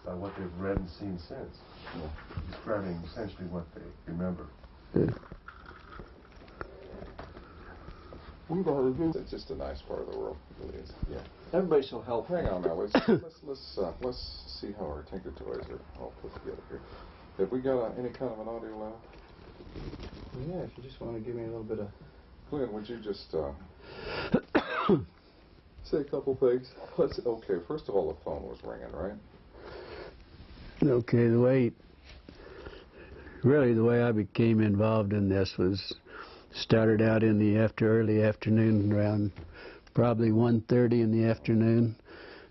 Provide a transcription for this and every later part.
by what they've read and seen since, describing essentially what they remember. Yeah. It's just a nice part of the world. It really is. Yeah. Everybody's so helpful. Hang on now. Let's see how our Tinker Toys are all put together here. Have we got any kind of an audio lab? Yeah, if you just want to give me a little bit of... Glenn, would you just say a couple things? Okay, first of all, the phone was ringing, right? Okay, the way I became involved in this was started out in the early afternoon, around probably 1:30 in the afternoon,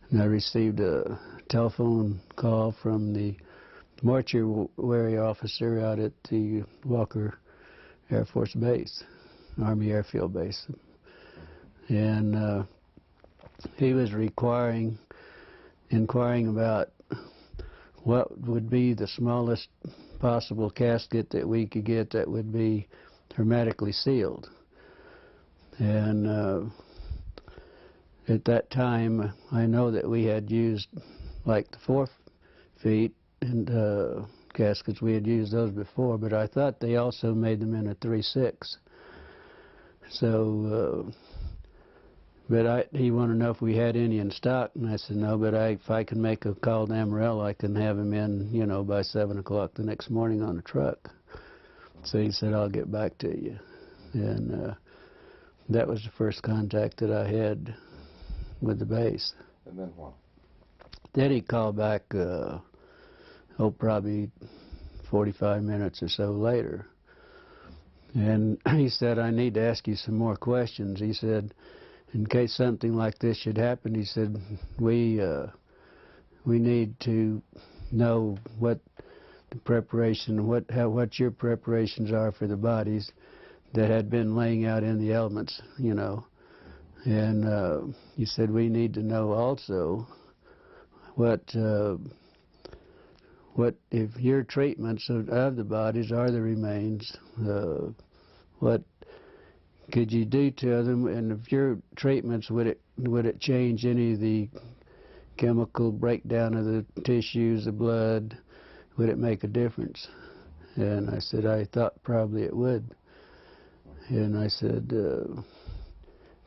and I received a telephone call from the mortuary officer out at the Walker Air Force Base, Army Airfield Base, and he was inquiring about what would be the smallest possible casket that we could get that would be hermetically sealed. And at that time, I know that we had used like the 4 feet and caskets. We had used those before, but I thought they also made them in a 3/6. So, he wanted to know if we had any in stock, and I said no, but if I can make a call to Amarillo, I can have him in, by 7 o'clock the next morning on a truck. So he said, I'll get back to you. And that was the first contact that I had with the base. And then what? Then he called back, probably 45 minutes or so later. And he said, I need to ask you some more questions. He said, in case something like this should happen, he said, we need to know what the preparation, what your preparations are for the bodies that had been laying out in the elements, And he said, we need to know also what if your treatments of the bodies are the remains, what could you do to them, and if your treatments, would it change any of the chemical breakdown of the tissues, the blood? Would it make a difference? And I said, I thought probably it would. And I said, of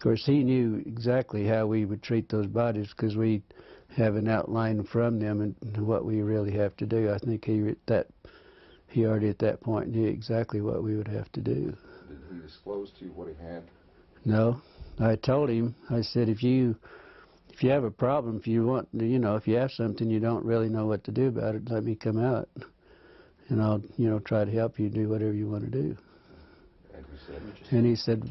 course, he knew exactly how we would treat those bodies because we have an outline from them and what we really have to do. I think he already at that point knew exactly what we would have to do. Did he disclose to you what he had? No. I told him, I said, if you have a problem, if you want, if you have something you don't really know what to do about it, let me come out, and I'll, try to help you do whatever you want to do. And he said,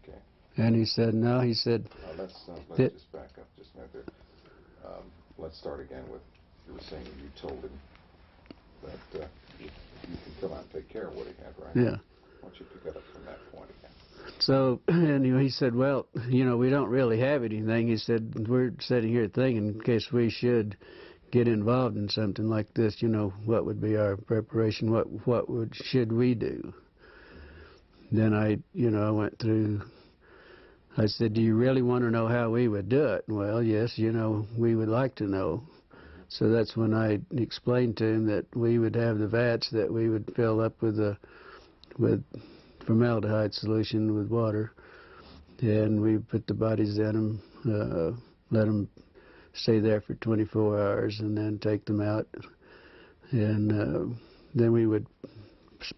okay. And he said, no, he said, let's just back up just a minute there. Let's start again with, you were saying you told him that you can come out and take care of what he had, right? Yeah. Why don't you pick it up from that point again? So, anyway, he said, well, we don't really have anything. He said, we're sitting here thinking in case we should get involved in something like this, what would be our preparation, should we do? Then I went through, I said, do you really want to know how we would do it? Well, yes, we would like to know. So that's when I explained to him that we would have the vats that we would fill up with formaldehyde solution with water, and we put the bodies in them, let them stay there for 24 hours, and then take them out, and then we would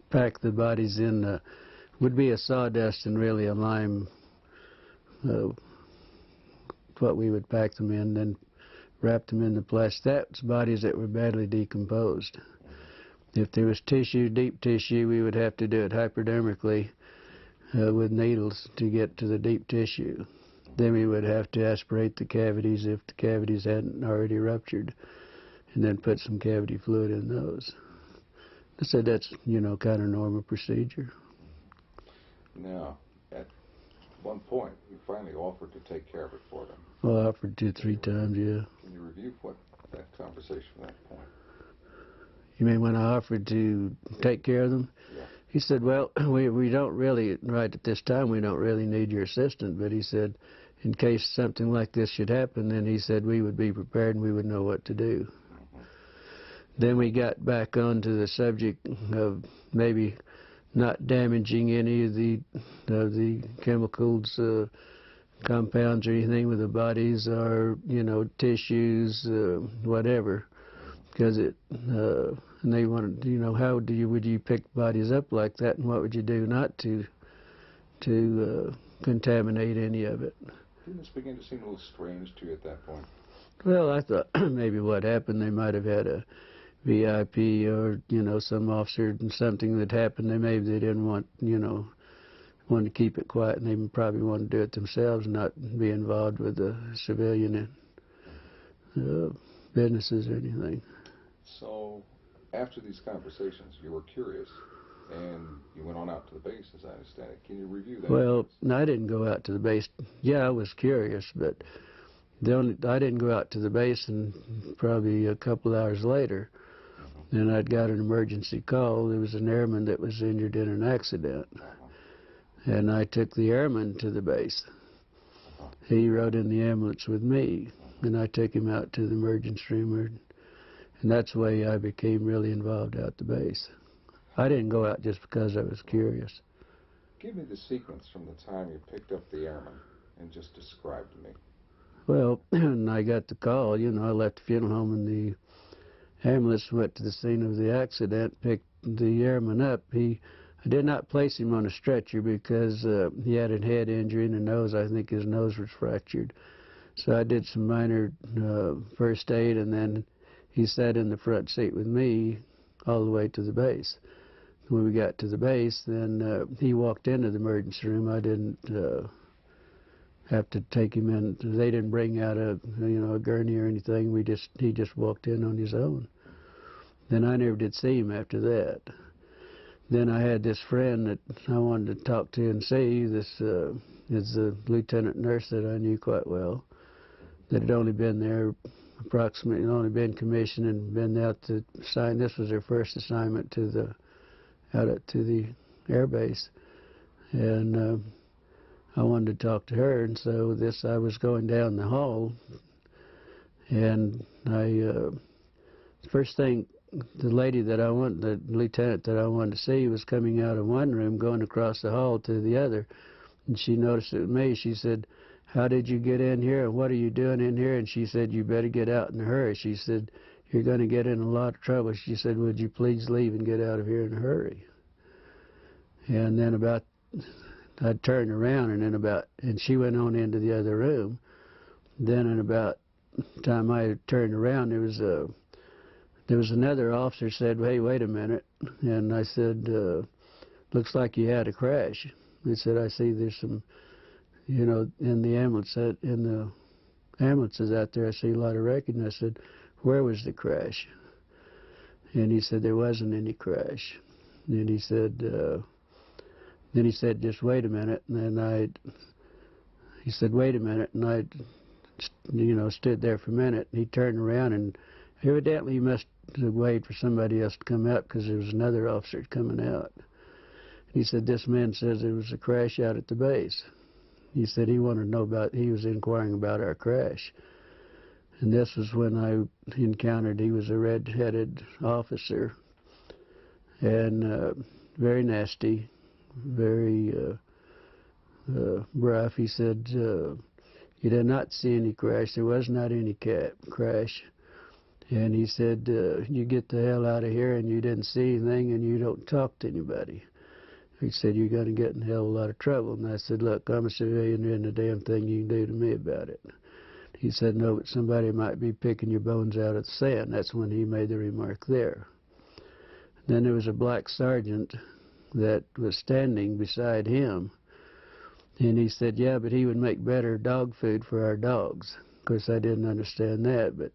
pack the bodies in, would be a sawdust and really a lime, what we would pack them in, then wrap them in the plastic. That's bodies that were badly decomposed. If there was tissue, deep tissue, we would have to do it hypodermically with needles to get to the deep tissue. Then we would have to aspirate the cavities if the cavities hadn't already ruptured, and then put some cavity fluid in those. I said that's, kind of normal procedure. Now, at one point, you finally offered to take care of it for them. Well, I offered 2-3 times, yeah. Can you review what that conversation from that point? You mean when I offered to take care of them? Yeah. He said, well, we don't really, right at this time, we don't really need your assistance. But he said, in case something like this should happen, then he said we would be prepared and we would know what to do. Then we got back onto the subject of maybe not damaging any of the chemicals, compounds or anything with the bodies, or tissues, whatever, because and they wanted, how would you pick bodies up like that, and what would you do not to contaminate any of it? Didn't this begin to seem a little strange to you at that point? Well, I thought maybe what happened, they might have had a VIP or, some officer and something that happened. Maybe they didn't want to keep it quiet, and they probably wanted to do it themselves, not be involved with the civilian businesses or anything. So, after these conversations, you were curious, and you went on out to the base, as I understand it. Can you review that? Well, I didn't go out to the base. Yeah, I was curious, but I didn't go out to the base, and probably a couple hours later, then I'd got an emergency call. There was an airman that was injured in an accident. And I took the airman to the base. He rode in the ambulance with me, and I took him out to the emergency room. And that's the way I became really involved out at the base. I didn't go out just because I was curious. Give me the sequence from the time you picked up the airman and just describe to me. Well, when I got the call, I left the funeral home, and the ambulance went to the scene of the accident, picked the airman up. I did not place him on a stretcher because he had a head injury in the nose. I think his nose was fractured. So I did some minor first aid, and then he sat in the front seat with me all the way to the base. When we got to the base, then he walked into the emergency room. I didn't have to take him in. They didn't bring out a gurney or anything. He just walked in on his own. Then I never did see him after that. Then I had this friend that I wanted to talk to and see. This is a lieutenant nurse that I knew quite well, that had only been there approximately, only been commissioned and been out to sign. This was her first assignment out to the air base. And I wanted to talk to her, and so I was going down the hall, and the first thing, the lady that the lieutenant that I wanted to see was coming out of one room, going across the hall to the other, and she noticed it was me. She said, "How did you get in here, and what are you doing in here?" And she said, "You better get out in a hurry." She said, "You're going to get in a lot of trouble." She said, "Would you please leave and get out of here in a hurry?" And then I turned around, and she went on into the other room. Then in about the time I turned around, there was another officer said, "Hey, wait a minute." And I said, "Looks like you had a crash." He said, "I see there's some, in the ambulances out there, I see a lot of wreckage." And I said, "Where was the crash?" And he said, "There wasn't any crash." And he said, "Just wait a minute." And then he said, "Wait a minute." And I, stood there for a minute. And he turned around, and evidently he must have waited for somebody else to come out, because there was another officer coming out. He said, "This man says there was a crash out at the base." He said he wanted to know he was inquiring about our crash. And this was when I encountered, he was a red-headed officer, and very nasty, very rough. He said, "You did not see any crash. There was not any crash." And he said, "You get the hell out of here, and you didn't see anything, and you don't talk to anybody." He said, "You're going to get in a hell of a lot of trouble." And I said, "Look, I'm a civilian. There isn't a damn thing you can do to me about it." He said, "No, but somebody might be picking your bones out of the sand." That's when he made the remark there. Then there was a black sergeant that was standing beside him. And he said, "Yeah, but he would make better dog food for our dogs." Of course, I didn't understand that, but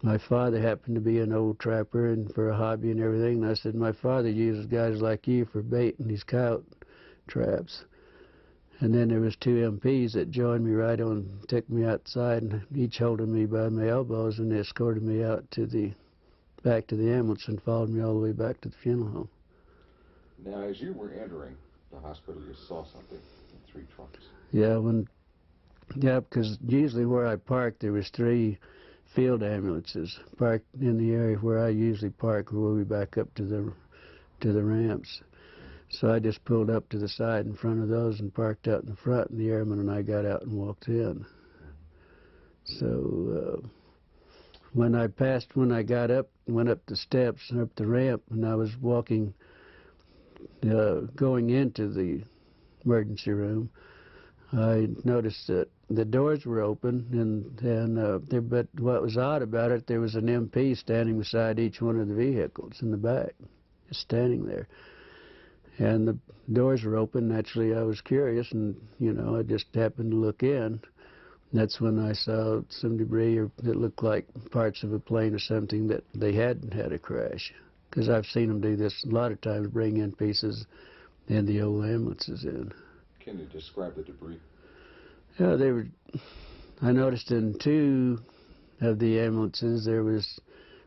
my father happened to be an old trapper and for a hobby and everything. And I said, "My father uses guys like you for bait in these coyote traps." And then there was two MPs that joined me right on, took me outside, and each holding me by my elbows, and they escorted me out to the back to the ambulance and followed me all the way back to the funeral home. Now, as you were entering the hospital, you saw something in 3 trucks. Yeah, because usually where I parked, there was 3 field ambulances parked in the area where I usually park, where we back up to the ramps. So I just pulled up to the side in front of those and parked out in the front, and the airman and I got out and walked in. So when I got up, went up the steps and up the ramp, and I was walking, going into the emergency room, I noticed that the doors were open, but what was odd about it, there was an MP standing beside each one of the vehicles in the back, just standing there. And the doors were open. Naturally, I was curious, and, I just happened to look in. That's when I saw some debris, or it looked like parts of a plane or something, that they hadn't had a crash. Because I've seen them do this a lot of times, bring in pieces and the old ambulances in. Can you describe the debris? Yeah, I noticed in 2 of the ambulances there was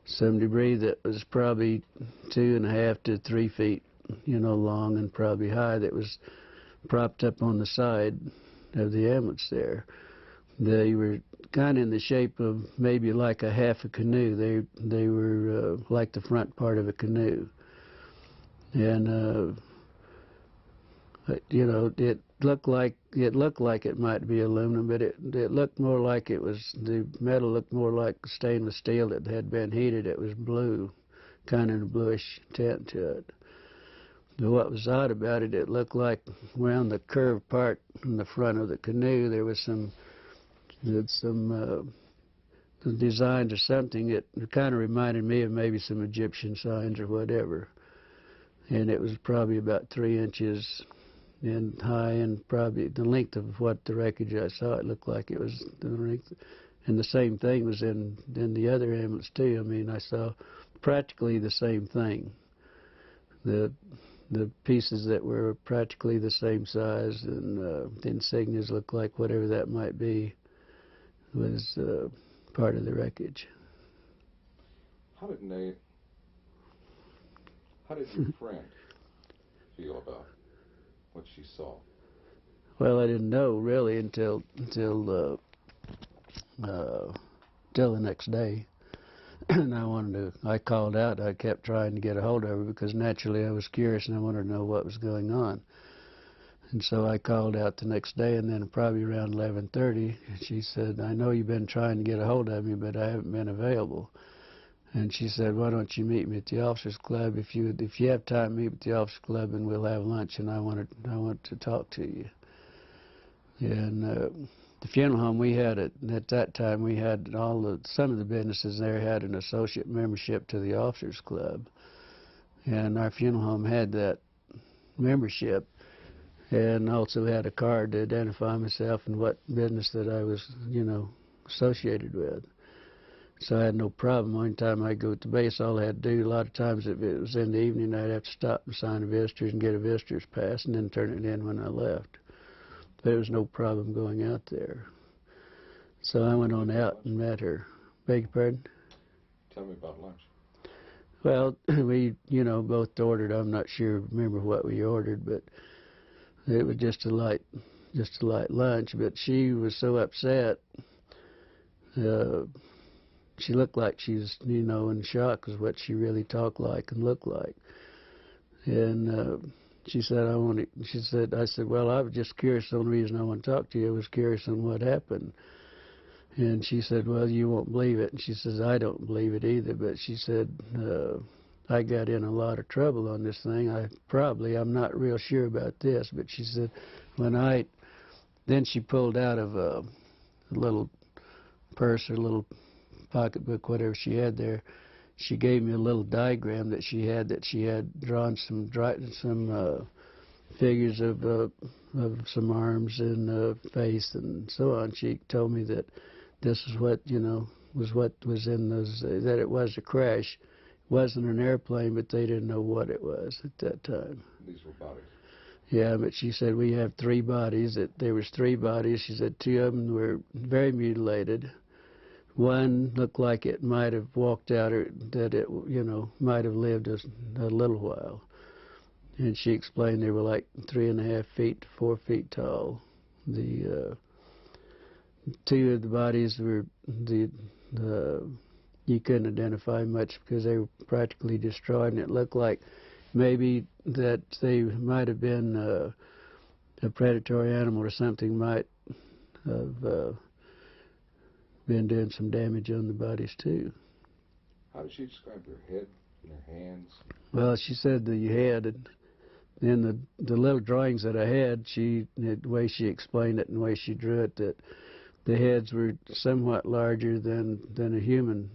some debris that was probably 2.5 to 3 feet, long and probably high, that was propped up on the side of the ambulance there. They were kind of in the shape of maybe like a half a canoe. They were like the front part of a canoe. And it looked like it might be aluminum, but it looked more like the metal looked more like stainless steel that had been heated. It was blue, kind of a bluish tint to it. But what was odd about it, it looked like around the curved part in the front of the canoe there was some designs or something. It kind of reminded me of maybe some Egyptian signs or whatever. And it was probably about 3 inches in high, and probably the length of what the wreckage I saw, it looked like it was the length. And the same thing was in the other ambulance too. I mean, I saw practically the same thing. The pieces that were practically the same size, and the insignias looked like whatever that might be was part of the wreckage. How did your friend feel about what she saw? Well, I didn't know really until the next day. And I called out. I kept trying to get a hold of her because naturally I was curious and I wanted to know what was going on. And so I called out the next day, and then probably around 11:30, she said, "I know you've been trying to get a hold of me, but I haven't been available." And she said, "Why don't you meet me at the officers club? If you have time, meet at the officers club, and we'll have lunch. And I want to talk to you." And the funeral home we had at that time, we had some of the businesses there had an associate membership to the officers club, and our funeral home had that membership, and also had a card to identify myself and what business that I was, associated with. So I had no problem. One time I'd go to base, all I had to do, a lot of times if it was in the evening, I'd have to stop and sign a visitor's and get a visitor's pass and then turn it in when I left. There was no problem going out there. So I went on out and met her. Beg your pardon? Tell me about lunch. Well, we, both ordered. I'm not sure, remember what we ordered, but it was just a light lunch. But she was so upset. She looked like she was, in shock, because what she really talked like and looked like. And she said, I said, well, I was just curious. The only reason I want to talk to you was curious on what happened. And she said, well, you won't believe it. And she says, I don't believe it either. But she said, I got in a lot of trouble on this thing. I'm not real sure about this. But she said, then she pulled out of a little purse or little pocketbook, whatever she had there. She gave me a little diagram that she had drawn some figures of some arms and face and so on. She told me that this is what was in those, that it was a crash. It wasn't an airplane, but they didn't know what it was at that time. These were bodies. Yeah, but she said we have 3 bodies. There was 3 bodies. She said 2 of them were very mutilated. one looked like it might have walked out, or that it, might have lived a little while. And she explained they were like 3.5 feet to 4 feet tall. The two of the bodies were you couldn't identify much because they were practically destroyed, and it looked like maybe that they might have been a predatory animal or something might have been doing some damage on the bodies too. How did she describe their head and their hands? Well, she said the head, and then the little drawings that I had, the way she explained it and the way she drew it, that the heads were somewhat larger than a human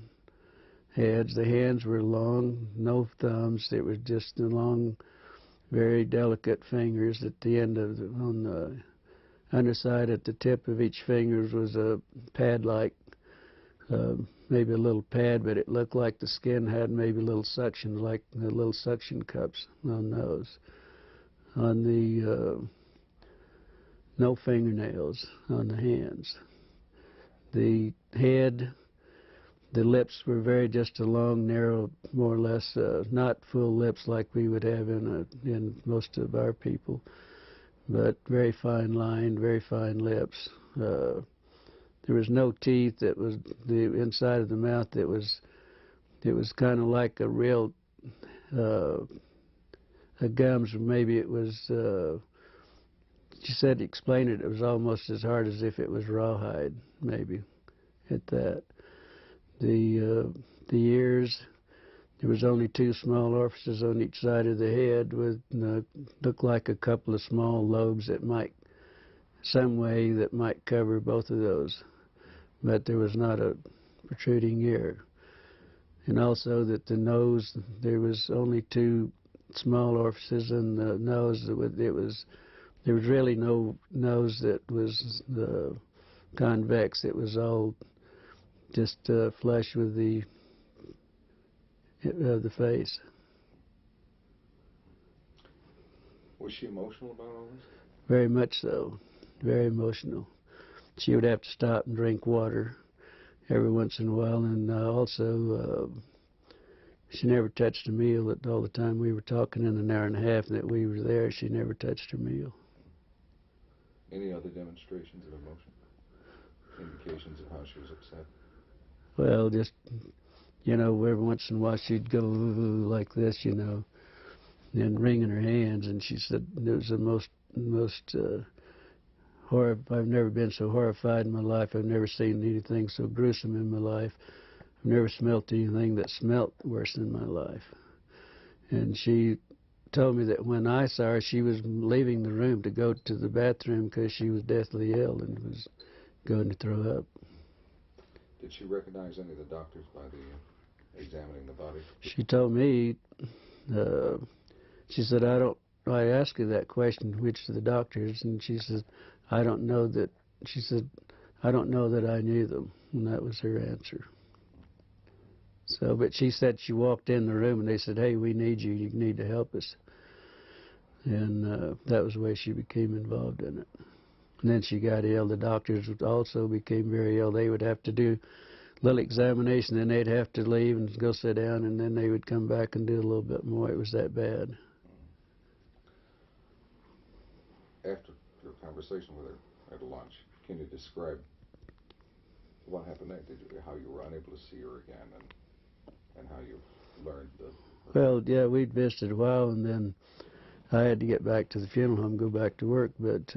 heads. The hands were long, no thumbs. It was just the long, very delicate fingers at the end of on the underside at the tip of each finger was a pad-like, maybe a little pad, but it looked like the skin had maybe a little suction, like the little suction cups on those. On the no fingernails on the hands. The head, the lips were just a long, narrow, more or less, not full lips like we would have in most of our people, but very fine lined, very fine lips. There was no teeth. That was the inside of the mouth. It was kind of like a real gums. Maybe it was. She said to explain it. It was almost as hard as if it was rawhide. Maybe at that. The ears. There was only 2 small orifices on each side of the head with looked like a couple of small lobes that might, some way that might cover both of those. But there was not a protruding ear. And also that the nose, there was only 2 small orifices in the nose. There was really no nose that was convex. It was all just flush with the face. Was she emotional about all this? Very much so. Very emotional. She would have to stop and drink water every once in a while, and also she never touched a meal. All the time we were talking in an hour and a half that we were there, she never touched her meal. Any other demonstrations of emotion? Indications of how she was upset? Well, just, every once in a while she'd go like this, and wringing her hands, and she said it was the most I've never been so horrified in my life. I've never seen anything so gruesome in my life. I've never smelt anything that smelt worse in my life. And she told me that when I saw her, she was leaving the room to go to the bathroom because she was deathly ill and was going to throw up. Did she recognize any of the doctors by the examining the body? She told me, she said, I asked her that question, which of the doctors, and she said, I don't know that I knew them, and that was her answer. So, but she said she walked in the room and they said, hey, we need you, you need to help us. And that was the way she became involved in it. And then she got ill. The doctors also became very ill. They would have to do a little examination, then they'd have to leave and go sit down, and then they would come back and do a little bit more. It was that bad. After your conversation with her at lunch, can you describe what happened next? How you were unable to see her again, and how you learned the... Well, yeah, we'd visited a while, and then I had to get back to the funeral home, go back to work, but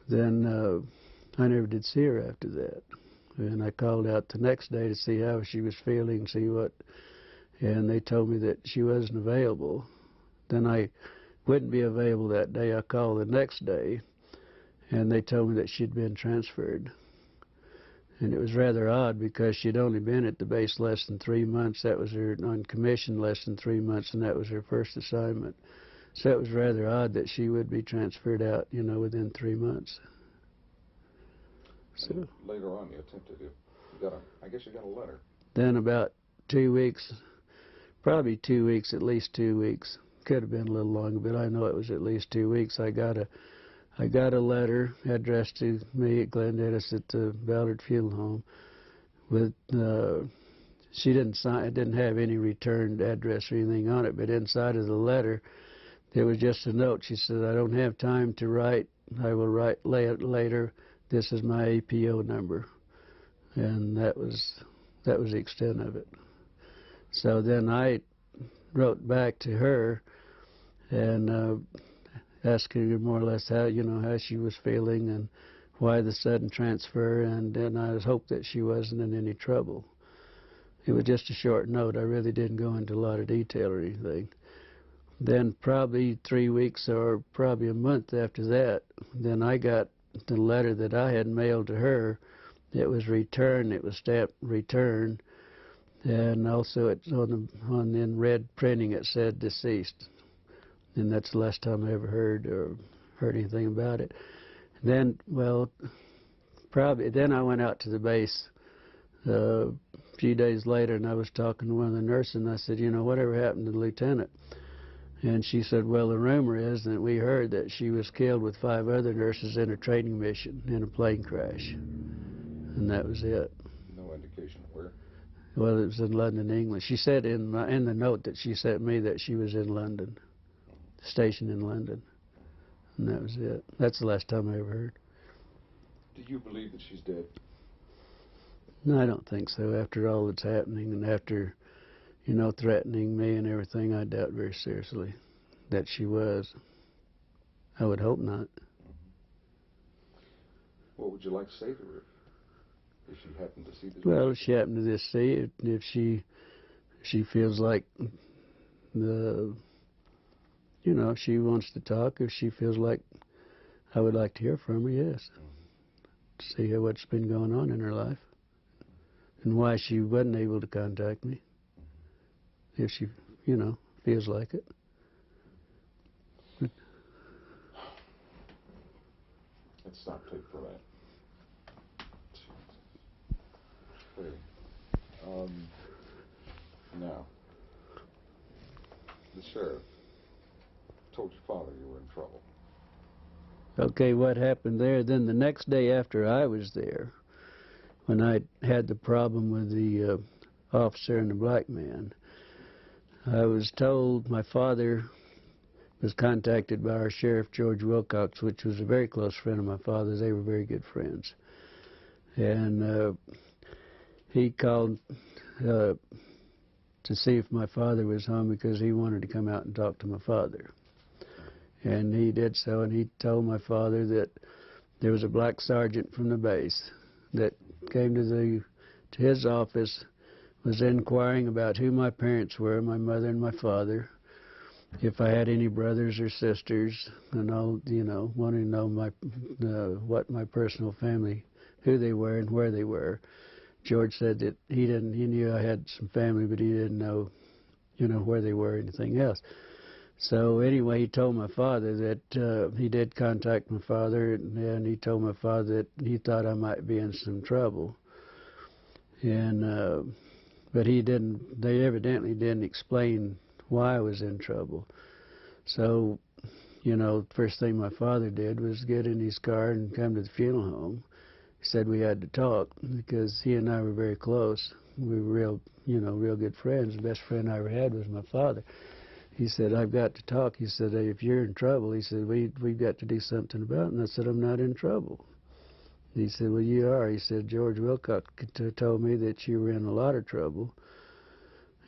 then I never did see her after that. And I called out the next day to see how she was feeling, and they told me that she wasn't available. Then I wouldn't be available that day. I called the next day, and they told me that she'd been transferred. And it was rather odd because she'd only been at the base less than 3 months. That was her on commission less than 3 months, and that was her first assignment. So it was rather odd that she would be transferred out, within 3 months. So later on, you attempted to. I guess you got a letter. Then about 2 weeks, probably 2 weeks, at least 2 weeks. Could have been a little longer, but I know it was at least 2 weeks. I got a letter addressed to me at Glendennis at the Ballard Funeral Home, with she didn't sign. It didn't have any returned address or anything on it, but inside of the letter there was just a note. She said, "I don't have time to write. I will write later. This is my APO number," and that was the extent of it. So then I wrote back to her and asked her more or less how she was feeling and why the sudden transfer, and then I hoped that she wasn't in any trouble. It was just a short note. I really didn't go into a lot of detail or anything. Then probably 3 weeks or probably a month after that, then I got the letter that I had mailed to her. It was returned. It was stamped return, and also it's in red printing it said deceased. And that's the last time I ever heard anything about it. Then, well, then I went out to the base a few days later, and I was talking to one of the nurses, and I said, whatever happened to the lieutenant? And she said, well, the rumor is that we heard that she was killed with 5 other nurses in a training mission in a plane crash. And that was it. No indication of where? Well, it was in London, England. She said in the note that she sent me that she was in London, stationed in London. And that was it. That's the last time I ever heard. Do you believe that she's dead? No, I don't think so. After all that's happening and after, threatening me and everything, I doubt very seriously that she was. I would hope not. What would you like to say to her if she happened to see this? Well, if she happened to just see it, if she feels like if she wants to talk, if she feels like I would like to hear from her, yes. See what's been going on in her life and why she wasn't able to contact me. If she, feels like it. Let's stop tape for that. Wait. Now, the sheriff told your father you were in trouble. Okay, what happened there? Then the next day after I was there, when I had the problem with the officer and the black man, I was told my father was contacted by our sheriff, George Wilcox, which was a very close friend of my father's. They were very good friends. And he called to see if my father was home because he wanted to come out and talk to my father. And he did so, and he told my father that there was a black sergeant from the base that came to his office, was inquiring about who my parents were, my mother and my father, if I had any brothers or sisters, and all, wanting to know what my personal family, who they were and where they were. George said that he knew I had some family, but he didn't know, where they were or anything else. So anyway, he told my father that he did contact my father, and he told my father that he thought I might be in some trouble. And but they evidently didn't explain why I was in trouble. So, first thing my father did was get in his car and come to the funeral home. He said we had to talk because he and I were very close. We were real good friends. The best friend I ever had was my father. He said, I've got to talk. He said, if you're in trouble, he said, we've got to do something about it. And I said, I'm not in trouble. He said, well, you are. He said, George Wilcox told me that you were in a lot of trouble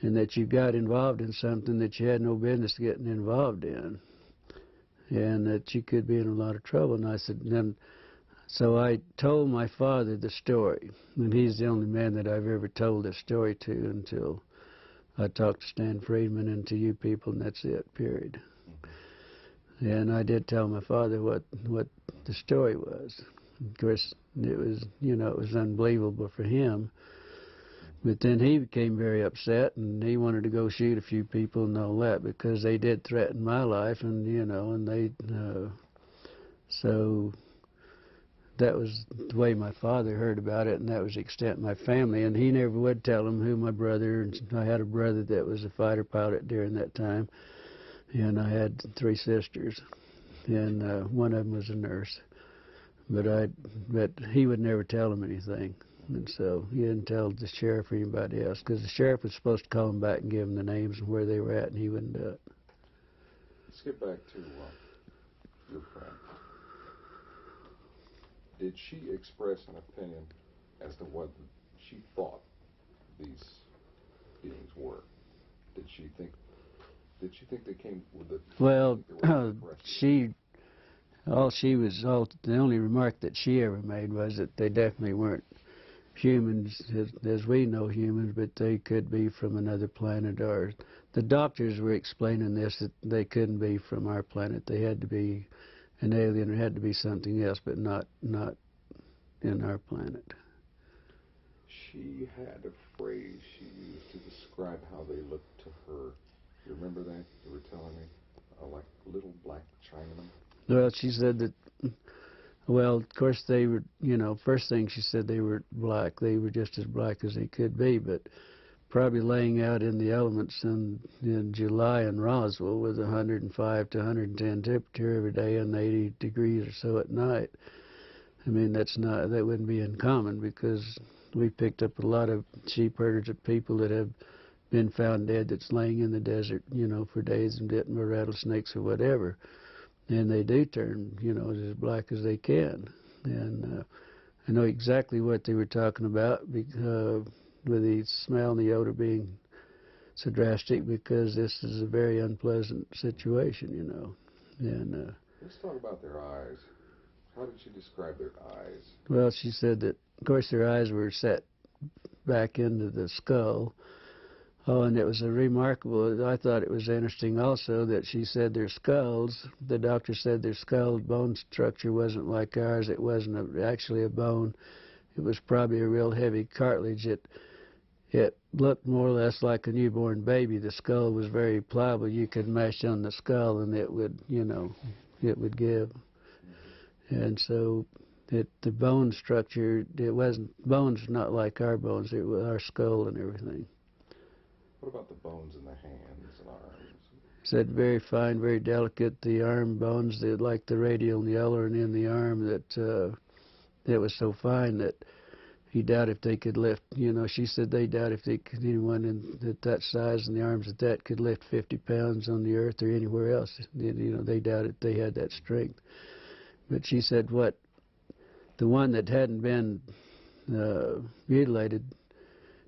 and that you got involved in something that you had no business getting involved in and that you could be in a lot of trouble. And I said, so I told my father the story. And he's the only man that I've ever told this story to until I talked to Stan Friedman and to you people, and that's it, period. And I did tell my father what the story was. Of course, it was, it was unbelievable for him. But then he became very upset, and he wanted to go shoot a few people and all that because they did threaten my life, and, and they, so that was the way my father heard about it, and that was the extent of my family. And he never would tell him who my brother, and I had a brother that was a fighter pilot during that time, and I had 3 sisters, and one of them was a nurse. But he would never tell him anything. And so he didn't tell the sheriff or anybody else, because the sheriff was supposed to call him back and give him the names and where they were at, and he wouldn't do it. Let's get back to your friend. Did she express an opinion as to what she thought these beings were? Did she think they came with the? Well, the only remark that she ever made was that they definitely weren't humans as we know humans, but they could be from another planet. Or the doctors were explaining this, that they couldn't be from our planet. They had to be an alien, or had to be something else, but not in our planet. She had a phrase she used to describe how they looked to her. You remember that? You were telling me, like little black Chinamen. Well, she said that. Well, of course they were. First thing she said, they were black. They were just as black as they could be, but probably laying out in the elements in July in Roswell with 105 to 110 temperature every day and 80 degrees or so at night. I mean, that wouldn't be uncommon, because we picked up a lot of sheep herders of people that have been found dead that's laying in the desert, for days and bitten by rattlesnakes or whatever. And they do turn, as black as they can. And I know exactly what they were talking about, because, with the smell and the odor being so drastic, because this is a very unpleasant situation, And let's talk about their eyes. How did she describe their eyes? Well, she said that, of course, their eyes were set back into the skull. Oh, and it was I thought it was interesting also that she said their skulls, the doctor said their skull bone structure wasn't like ours. It wasn't actually a bone. It was probably a real heavy cartilage. It looked more or less like a newborn baby. The skull was very pliable. You could mash on the skull and it would, it would give. And so the bone structure, bones not like our bones. It was our skull and everything. What about the bones in the hands and arms? Said very fine, very delicate. The arm bones, like the radial and the ulnar and in the arm, that was so fine that he doubted if they could lift. She said they doubt if anyone that size and the arms that could lift 50 pounds on the earth or anywhere else. They doubted they had that strength. But she said the one that hadn't been mutilated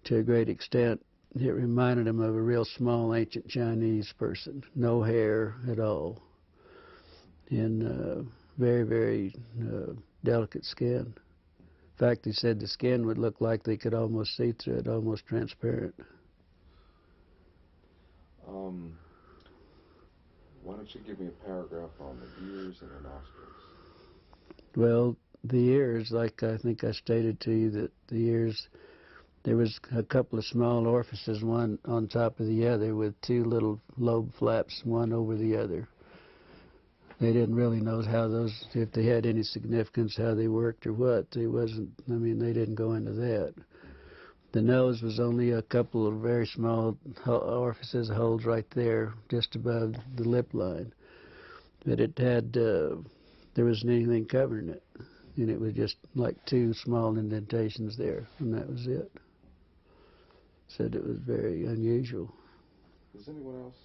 to a great extent, it reminded him of a real small ancient Chinese person, no hair at all, and very, very delicate skin. In fact, he said the skin would look like they could almost see through it, almost transparent. Why don't you give me a paragraph on the ears and the nostrils? Well, the ears, like I think I stated to you, that the ears, there was a couple of small orifices, one on top of the other, with two little lobe flaps, one over the other. They didn't really know if they had any significance, how they worked or what. They didn't go into that. The nose was only a couple of very small orifices, holes right there, just above the lip line. But it had, there wasn't anything covering it. And it was just like two small indentations there, and that was it. Said it was very unusual. Does anyone else,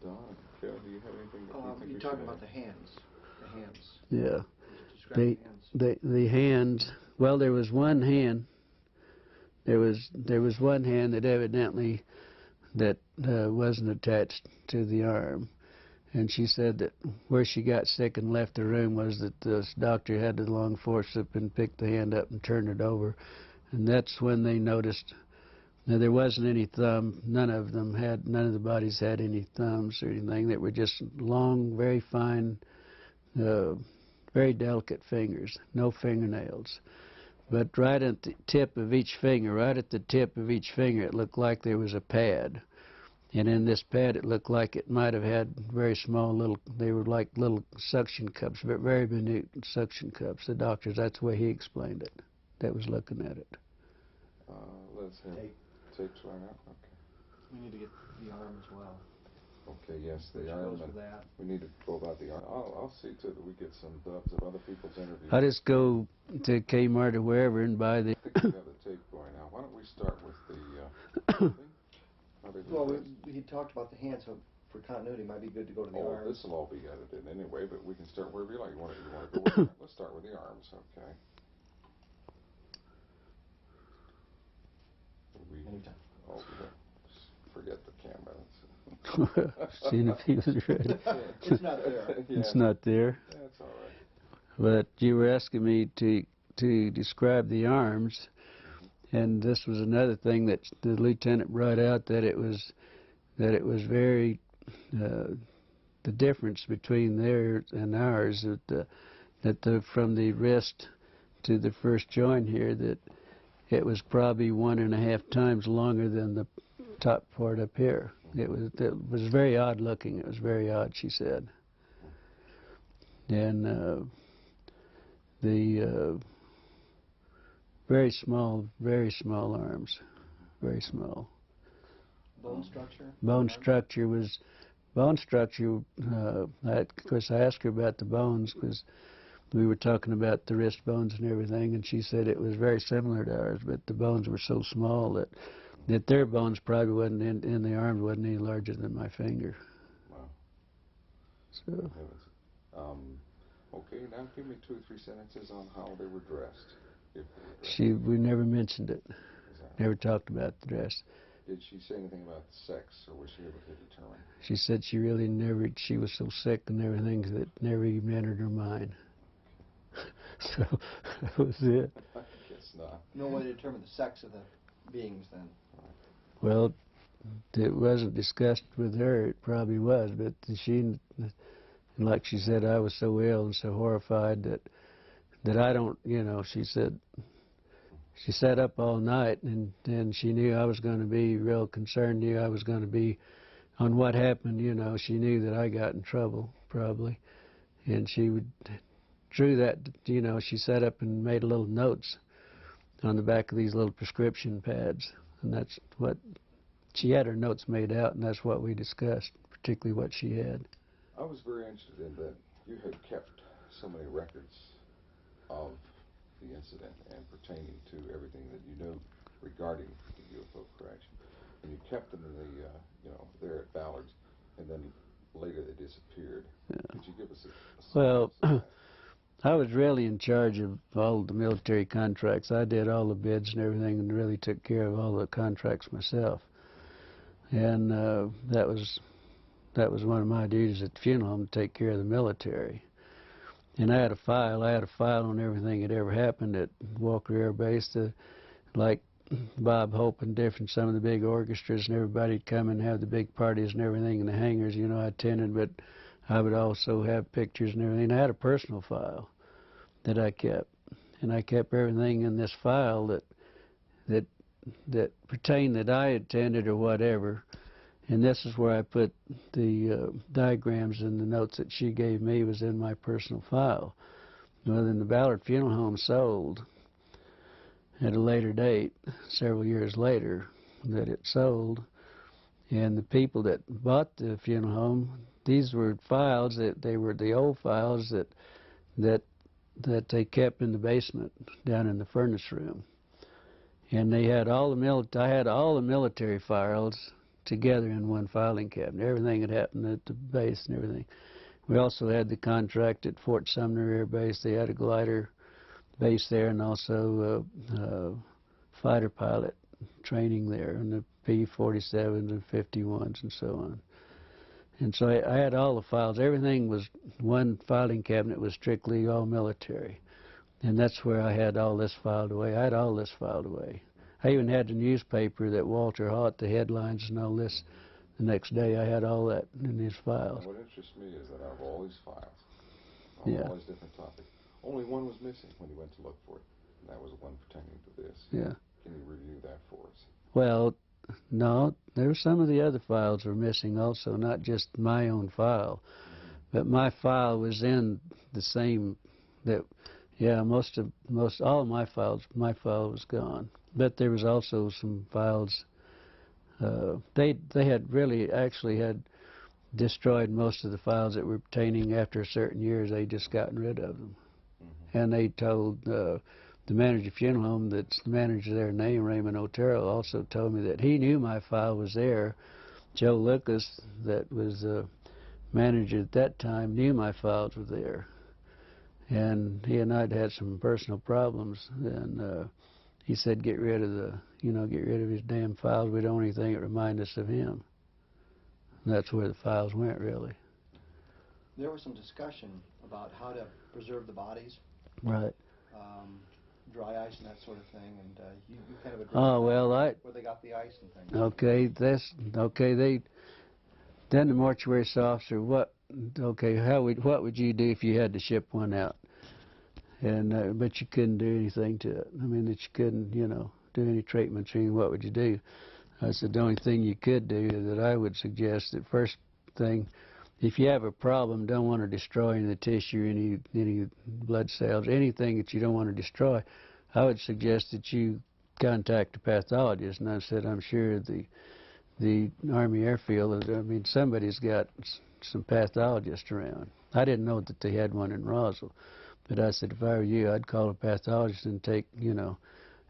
Don, Phil, do you have anything that you think you're talking about the hands. The hands. Yeah. Describe the hands. The hands, well, there was one hand. There was one hand that evidently wasn't attached to the arm. And she said that where she got sick and left the room was that this doctor had the long forceps and picked the hand up and turned it over. And that's when they noticed. Now, there wasn't any thumb. None of the bodies had any thumbs or anything. They were just long, very fine, very delicate fingers, no fingernails. But right at the tip of each finger, it looked like there was a pad. And in this pad, it looked like it might have had very small they were like little suction cups, but very minute suction cups. The doctors, that's the way he explained it, that was looking at it. Let's have tapes right now. Okay. We need to get the arm as well. Okay, yes, the Which arm. goes with that. We need to go about the arm. I'll see, too, that we get some dubs of other people's interviews. I just go to Kmart or wherever and buy the. I think we have the tape going now. Why don't we start with the thing? How they do Well, this? he talked about the hand, so for continuity, it might be good to go to the Oh, arms. this will all be edited anyway, but we can start wherever you like. You want to go with let's start with the arms, okay? Anytime. Oh, we don't forget the camera. Seeing if he was ready. It's not there. Yeah. It's not there. That's all right. But you were asking me to describe the arms, and this was another thing that the lieutenant brought out, that it was very the difference between theirs and ours, that from the wrist to the first joint here, that it was probably 1.5 times longer than the top part up here. It was very odd looking. It was very odd, she said. And the very small arms, very small. Bone structure? Bone structure, of course I asked her about the bones because we were talking about the wrist bones and everything, and she said it was very similar to ours, but the bones were so small that their bones probably wasn't in the arms wasn't any larger than my finger. Wow. So. Heavens. Okay, now give me 2 or 3 sentences on how they were dressed. If they were dressed. We never mentioned it. Exactly. Never talked about the dress. Did she say anything about sex, or was she able to determine? She said she really never, she was so sick and everything that it never even entered her mind. So that was it. I guess not. No way to determine the sex of the beings then. Well, it wasn't discussed with her. It probably was, but she, like she said, I was so ill and so horrified that I don't, she said, she sat up all night and she knew I was going to be real concerned, knew I was going to be on what happened, she knew that I got in trouble, probably. And she drew that, she sat up and made little notes on the back of these little prescription pads. And that's what, she had her notes made out, and that's what we discussed, particularly what she had. I was very interested in that you had kept so many records of the incident and pertaining to everything that you know regarding the UFO correction. And you kept them in the, there at Ballard's, and then later they disappeared. Yeah. Could you give us a Well, sense of that? I was really in charge of all the military contracts. I did all the bids and everything and really took care of all the contracts myself. And that was one of my duties at the funeral home, to take care of the military. And I had a file on everything that ever happened at Walker Air Base, like Bob Hope and some of the big orchestras, and everybody'd come and have the big parties and everything in the hangars, I attended, but I would also have pictures and everything. I had a personal file that I kept, and I kept everything in this file that pertained that I attended or whatever. And this is where I put the diagrams and the notes that she gave me was in my personal file. Well, then the Ballard Funeral Home sold at a later date, several years later, that it sold. And the people that bought the funeral home, these were files they were the old files that they kept in the basement down in the furnace room. And they had I had all the military files together in one filing cabinet. Everything that happened at the base and everything. We also had the contract at Fort Sumner Air Base. They had a glider base there, and also fighter pilot training there, and the P-47s and 51s and so on. And so I had all the files. Everything was one filing cabinet, was strictly all military. And that's where I had all this filed away. I had all this filed away. I even had the newspaper that Walter Haught, the headlines and all this, the next day. I had all that in these files. And what interests me is that out of all these files, all these different topics, only one was missing when you went to look for it, and that was one pertaining to this. Yeah. Can you review that for us? Well, no, there were some of the other files were missing also, not just my own file. But my file was in the same, all my file was gone. But there was also some files, they had destroyed most of the files that were pertaining after certain years. They just gotten rid of them. and they told the manager of funeral home, that's the manager there, name Raymond Otero, also told me that he knew my file was there. Joe Lucas, that was manager at that time, knew my files were there, and he and I'd had some personal problems, and he said, get rid of his damn files. We don't want anything that remind us of him. And that's where the files went, really. There was some discussion about how to preserve the bodies, Right. dry ice and that sort of thing, and you kind of addressed Oh, that, well, where they got the ice and things. Then the mortuary officer, what would you do if you had to ship one out? And but you couldn't do anything to it. I mean, that you couldn't, do any treatments or anything. What would you do? I said the only thing you could do is that I would suggest that first thing, if you have a problem, don't want to destroy any of the tissue, any blood cells, anything that you don't want to destroy, I would suggest that you contact a pathologist. And I said, I'm sure the Army Airfield, somebody's got some pathologists around. I didn't know that they had one in Roswell, but I said, if I were you, I'd call a pathologist and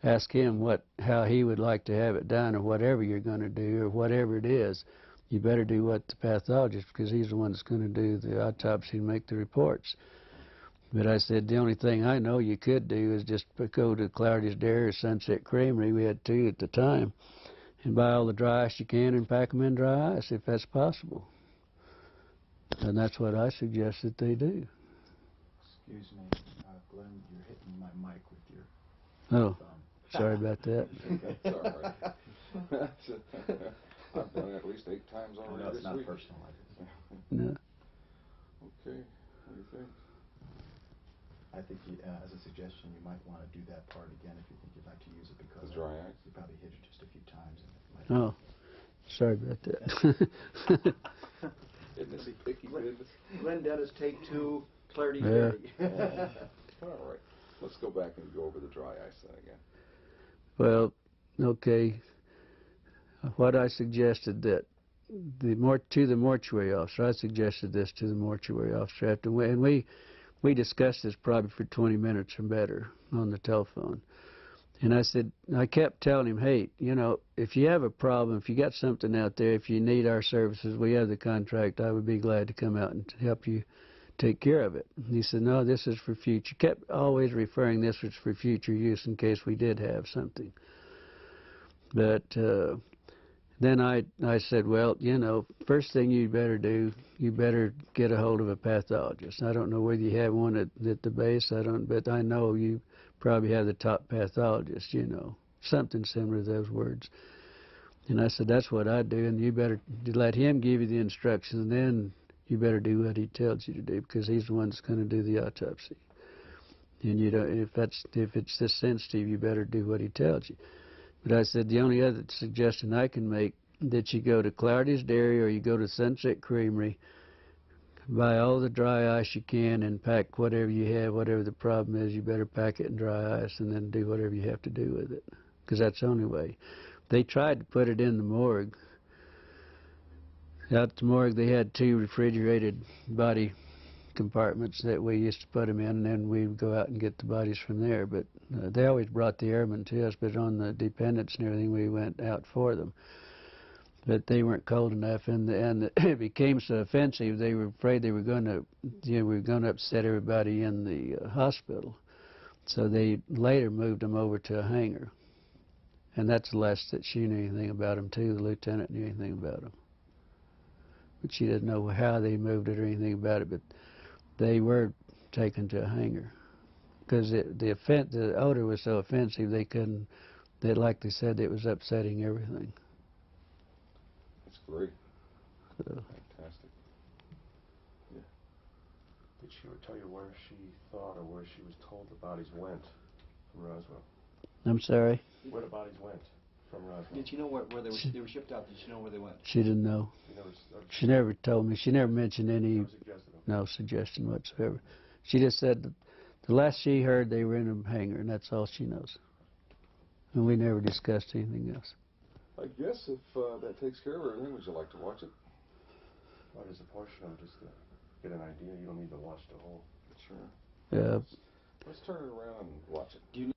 ask him how he would like to have it done, or whatever you're going to do, or whatever it is. You better do what the pathologist, because he's the one that's going to do the autopsy and make the reports. But I said, the only thing I know you could do is just go to Clardy's Dairy or Sunset Creamery, we had 2 at the time, and buy all the dry ice you can and pack them in dry ice, if that's possible. And that's what I suggest that they do. Excuse me, Glenn, you're hitting my mic with your Oh, thumb. sorry about that. It's all right. I've done it at least 8 times Oh, already no, it's this not week. personal. No. Okay, what do you think? I think, as a suggestion, you might want to do that part again if you think you'd like to use it, because The dry ice? you probably hit it just a few times. And it might Oh, sorry about that. Isn't this picky business? Glenn Dennis, take 2, Clardy Yeah. Dairy. All right, let's go back and go over the dry ice then again. Well, okay. What I suggested that to the mortuary officer, I suggested this to the mortuary officer and we discussed this probably for 20 minutes or better on the telephone. And I kept telling him, hey, if you have a problem, if you got something out there, if you need our services, we have the contract, I would be glad to come out and help you take care of it. And he said, no, this is for future. Kept always referring this was for future use in case we did have something. But then I said, well, first thing you better do, you better get a hold of a pathologist. I don't know whether you have one at the base, but I know you probably have the top pathologist, something similar to those words. And I said, that's what I do, and you better let him give you the instructions, and then you better do what he tells you to do, because he's the one that's going to do the autopsy. And if it's this sensitive, you better do what he tells you. But I said, the only other suggestion I can make, that you go to Clardy's Dairy or you go to Sunset Creamery, buy all the dry ice you can and pack whatever you have, whatever the problem is, you better pack it in dry ice and then do whatever you have to do with it, because that's the only way. They tried to put it in the morgue. Out at the morgue, they had 2 refrigerated body compartments that we used to put them in, and then we would go out and get the bodies from there. But they always brought the airmen to us, but on the dependents and everything, we went out for them. But they weren't cold enough, and it became so offensive, they were afraid they were going to, we were going to upset everybody in the hospital. So they later moved them over to a hangar. And that's the last that she knew anything about them, too. The lieutenant knew anything about them. But she didn't know how they moved it or anything about it, but they were taken to a hangar. Because the odor was so offensive, like they said, it was upsetting everything. That's great. So. Fantastic. Yeah. Did she ever tell you where she thought or where she was told the bodies went from Roswell? I'm sorry? Where the bodies went from Roswell? Did you know where they were shipped out? Did you know where they went? She didn't know. She never told me. She never mentioned any, no suggestion whatsoever. She just said that the last she heard, they were in a hangar, and that's all she knows. And we never discussed anything else. I guess if that takes care of everything, would you like to watch it? Well, there's a portion of it just to get an idea. You don't need to watch the whole. Sure. Let's turn it around and watch it. Do you